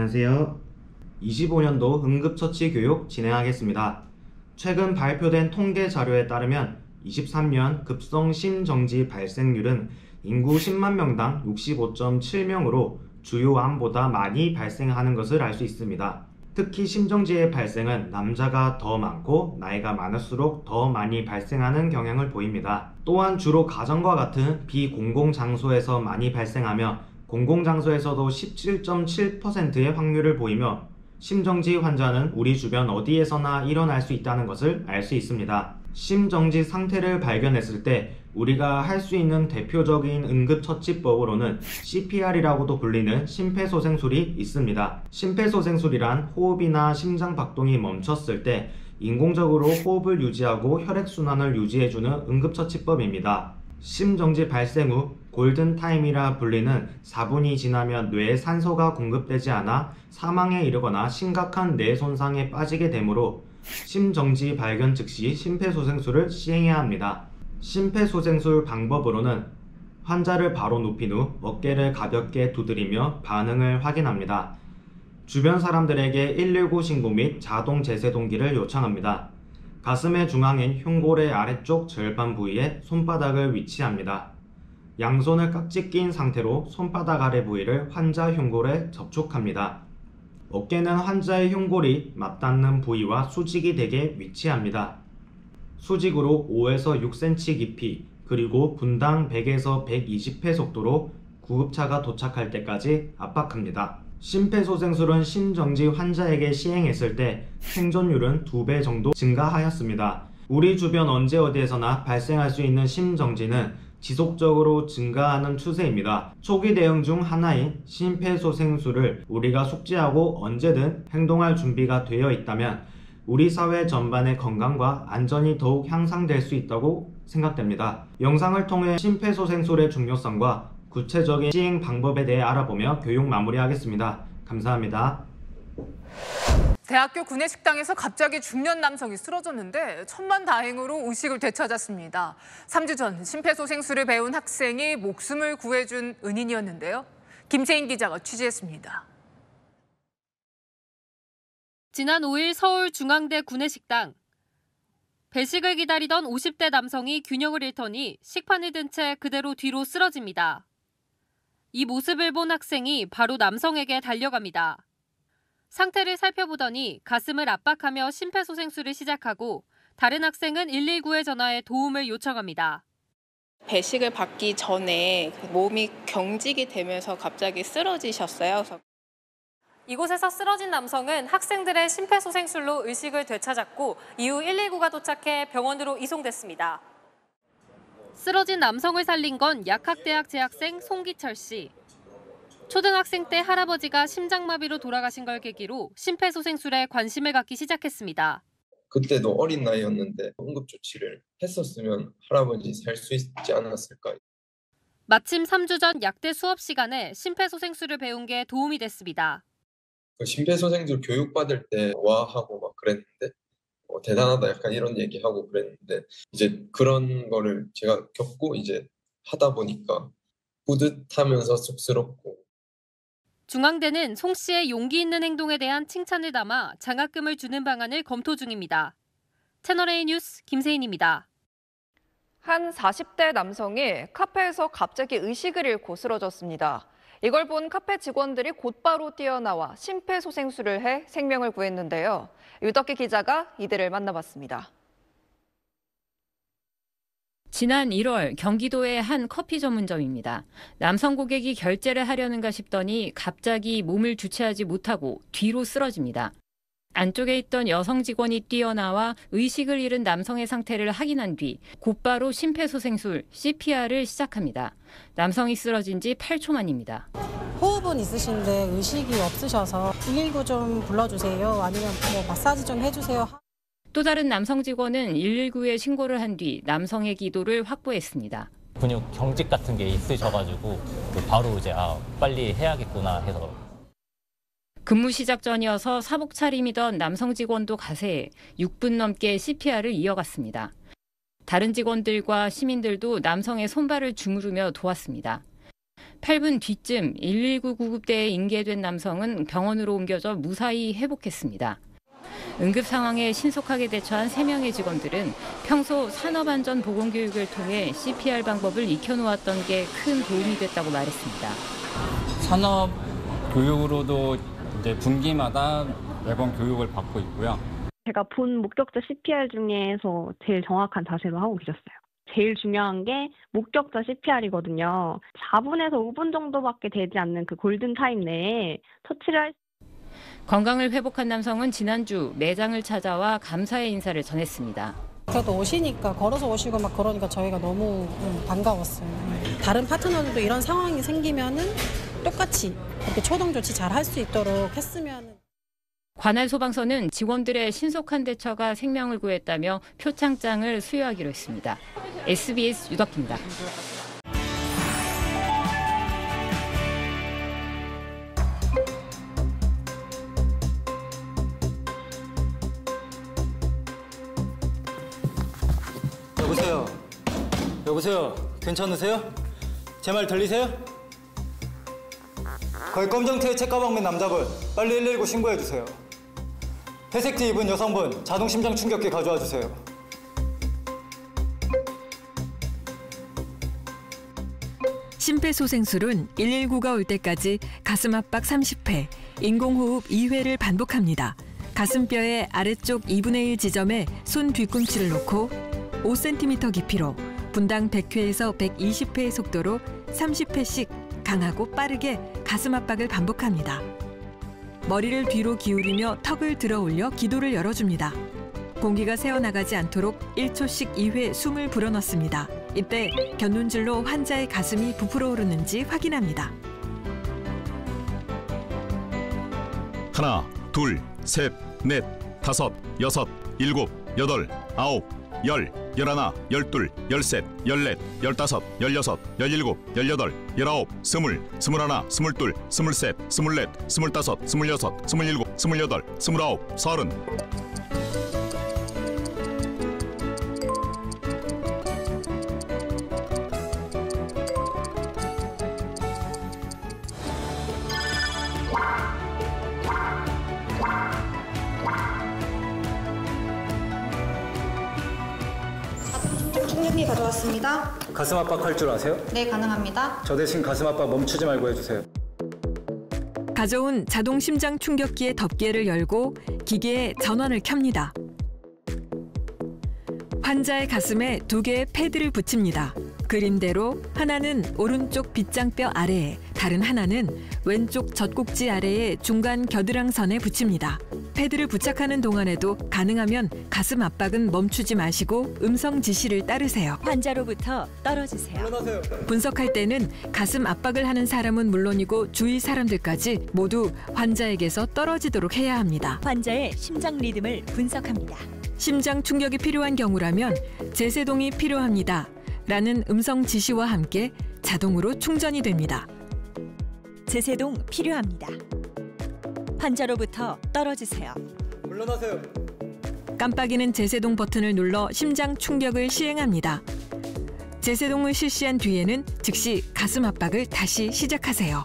안녕하세요. 25년도 응급처치 교육 진행하겠습니다. 최근 발표된 통계 자료에 따르면 23년 급성 심정지 발생률은 인구 10만 명당 65.7명으로 주요 암보다 많이 발생하는 것을 알 수 있습니다. 특히 심정지의 발생은 남자가 더 많고 나이가 많을수록 더 많이 발생하는 경향을 보입니다. 또한 주로 가정과 같은 비공공장소에서 많이 발생하며 공공장소에서도 17.7%의 확률을 보이며 심정지 환자는 우리 주변 어디에서나 일어날 수 있다는 것을 알 수 있습니다. 심정지 상태를 발견했을 때 우리가 할 수 있는 대표적인 응급처치법으로는 CPR이라고도 불리는 심폐소생술이 있습니다. 심폐소생술이란 호흡이나 심장 박동이 멈췄을 때 인공적으로 호흡을 유지하고 혈액순환을 유지해주는 응급처치법입니다. 심정지 발생 후 골든타임이라 불리는 4분이 지나면 뇌에 산소가 공급되지 않아 사망에 이르거나 심각한 뇌 손상에 빠지게 되므로 심정지 발견 즉시 심폐소생술을 시행해야 합니다. 심폐소생술 방법으로는 환자를 바로 눕힌 후 어깨를 가볍게 두드리며 반응을 확인합니다. 주변 사람들에게 119 신고 및 자동 제세동기를 요청합니다. 가슴의 중앙인 흉골의 아래쪽 절반 부위에 손바닥을 위치합니다. 양손을 깍지 낀 상태로 손바닥 아래 부위를 환자 흉골에 접촉합니다. 어깨는 환자의 흉골이 맞닿는 부위와 수직이 되게 위치합니다. 수직으로 5에서 6cm 깊이 그리고 분당 100에서 120회 속도로 구급차가 도착할 때까지 압박합니다. 심폐소생술은 심정지 환자에게 시행했을 때 생존율은 2배 정도 증가하였습니다. 우리 주변 언제 어디에서나 발생할 수 있는 심정지는 지속적으로 증가하는 추세입니다. 초기 대응 중 하나인 심폐소생술을 우리가 숙지하고 언제든 행동할 준비가 되어 있다면 우리 사회 전반의 건강과 안전이 더욱 향상될 수 있다고 생각됩니다. 영상을 통해 심폐소생술의 중요성과 구체적인 시행 방법에 대해 알아보며 교육 마무리하겠습니다. 감사합니다. 대학교 구내식당에서 갑자기 중년 남성이 쓰러졌는데 천만다행으로 의식을 되찾았습니다. 3주 전 심폐소생술을 배운 학생이 목숨을 구해준 은인이었는데요. 김세인 기자가 취재했습니다. 지난 5일 서울 중앙대 구내식당. 배식을 기다리던 50대 남성이 균형을 잃더니 식판을 든 채 그대로 뒤로 쓰러집니다. 이 모습을 본 학생이 바로 남성에게 달려갑니다. 상태를 살펴보더니 가슴을 압박하며 심폐소생술을 시작하고 다른 학생은 119에 전화해 도움을 요청합니다. 배식을 받기 전에 몸이 경직이 되면서 갑자기 쓰러지셨어요. 이곳에서 쓰러진 남성은 학생들의 심폐소생술로 의식을 되찾았고 이후 119가 도착해 병원으로 이송됐습니다. 쓰러진 남성을 살린 건 약학대학 재학생 송기철 씨. 초등학생 때 할아버지가 심장마비로 돌아가신 걸 계기로 심폐소생술에 관심을 갖기 시작했습니다. 그때도 어린 나이였는데 응급조치를 했었으면 할아버지 살 수 있지 않았을까. 마침 3주 전 약대 수업 시간에 심폐소생술을 배운 게 도움이 됐습니다. 심폐소생술 교육받을 때 와 하고 막 그랬는데 대단하다 약간 이런 얘기하고 그랬는데 이제 그런 거를 제가 겪고 이제 하다 보니까 뿌듯하면서 쑥스럽고. 중앙대는 송 씨의 용기 있는 행동에 대한 칭찬을 담아 장학금을 주는 방안을 검토 중입니다. 채널A 뉴스 김세인입니다. 한 40대 남성이 카페에서 갑자기 의식을 잃고 쓰러졌습니다. 이걸 본 카페 직원들이 곧바로 뛰어나와 심폐소생술을 해 생명을 구했는데요. 유덕기 기자가 이들을 만나봤습니다. 지난 1월 경기도의 한 커피 전문점입니다. 남성 고객이 결제를 하려는가 싶더니 갑자기 몸을 주체하지 못하고 뒤로 쓰러집니다. 안쪽에 있던 여성 직원이 뛰어나와 의식을 잃은 남성의 상태를 확인한 뒤 곧바로 심폐소생술 CPR을 시작합니다. 남성이 쓰러진 지 8초 만입니다. 호흡은 있으신데 의식이 없으셔서 119 좀 불러주세요. 아니면 마사지 좀 해주세요. 또 다른 남성 직원은 119에 신고를 한 뒤 남성의 기도를 확보했습니다. 근육 경직 같은 게 있으셔가지고 바로 이제 빨리 해야겠구나 해서. 근무 시작 전이어서 사복 차림이던 남성 직원도 가세해 6분 넘게 CPR을 이어갔습니다. 다른 직원들과 시민들도 남성의 손발을 주무르며 도왔습니다. 8분 뒤쯤 119 구급대에 인계된 남성은 병원으로 옮겨져 무사히 회복했습니다. 응급 상황에 신속하게 대처한 3명의 직원들은 평소 산업안전보건교육을 통해 CPR 방법을 익혀놓았던 게 큰 도움이 됐다고 말했습니다. 산업 교육으로도 이제 분기마다 매번 교육을 받고 있고요. 제가 본 목격자 CPR 중에서 제일 정확한 자세로 하고 계셨어요. 제일 중요한 게 목격자 CPR이거든요. 4분에서 5분 정도밖에 되지 않는 그 골든타임 내에 처치를 할 건강을 회복한 남성은 지난주 매장을 찾아와 감사의 인사를 전했습니다. 그래도 오시니까 걸어서 오시고 막 그러니까 저희가 너무 반가웠어요. 다른 파트너들도 이런 상황이 생기면은 똑같이 이렇게 초동 조치 잘 할 수 있도록 했으면. 관할 소방서는 직원들의 신속한 대처가 생명을 구했다며 표창장을 수여하기로 했습니다. SBS 유덕기입니다. 여보세요? 괜찮으세요? 제 말 들리세요? 거기 검정티에 책가방 맨 남자분 빨리 119 신고해주세요. 회색 티 입은 여성분 자동 심장 충격기 가져와 주세요. 심폐소생술은 119가 올 때까지 가슴 압박 30회, 인공호흡 2회를 반복합니다. 가슴뼈의 아래쪽 2분의 1 지점에 손 뒤꿈치를 놓고 5cm 깊이로 분당 100회에서 120회의 속도로 30회씩 강하고 빠르게 가슴 압박을 반복합니다. 머리를 뒤로 기울이며 턱을 들어 올려 기도를 열어줍니다. 공기가 새어나가지 않도록 1초씩 2회 숨을 불어넣습니다. 이때 견눈질로 환자의 가슴이 부풀어 오르는지 확인합니다. 하나, 둘, 셋, 넷, 다섯, 여섯, 일곱, 여덟, 아홉, 열, 열하나, 열둘, 열셋, 열넷, 열다섯, 열여섯, 열일곱, 열여덟, 열아홉, 스물, 스물하나, 스물둘, 스물셋, 스물넷, 스물다섯, 스물여섯, 스물일곱, 스물여덟, 스물아홉, 서른. 충격기 가져왔습니다. 가슴 압박할 줄 아세요? 네, 가능합니다. 저 대신 가슴 압박 멈추지 말고 해주세요. 가져온 자동 심장 충격기의 덮개를 열고 기계에 전원을 켭니다. 환자의 가슴에 2개의 패드를 붙입니다. 그림대로 하나는 오른쪽 빗장뼈 아래에, 다른 하나는 왼쪽 젖꼭지 아래의 중간 겨드랑선에 붙입니다. 패드를 부착하는 동안에도 가능하면 가슴 압박은 멈추지 마시고 음성 지시를 따르세요. 환자로부터 떨어지세요. 분석할 때는 가슴 압박을 하는 사람은 물론이고 주위 사람들까지 모두 환자에게서 떨어지도록 해야 합니다. 환자의 심장 리듬을 분석합니다. 심장 충격이 필요한 경우라면 제세동이 필요합니다. 라는 음성 지시와 함께 자동으로 충전이 됩니다. 제세동 필요합니다. 환자로부터 떨어지세요. 물러나세요. 깜빡이는 제세동 버튼을 눌러 심장 충격을 시행합니다. 제세동을 실시한 뒤에는 즉시 가슴 압박을 다시 시작하세요.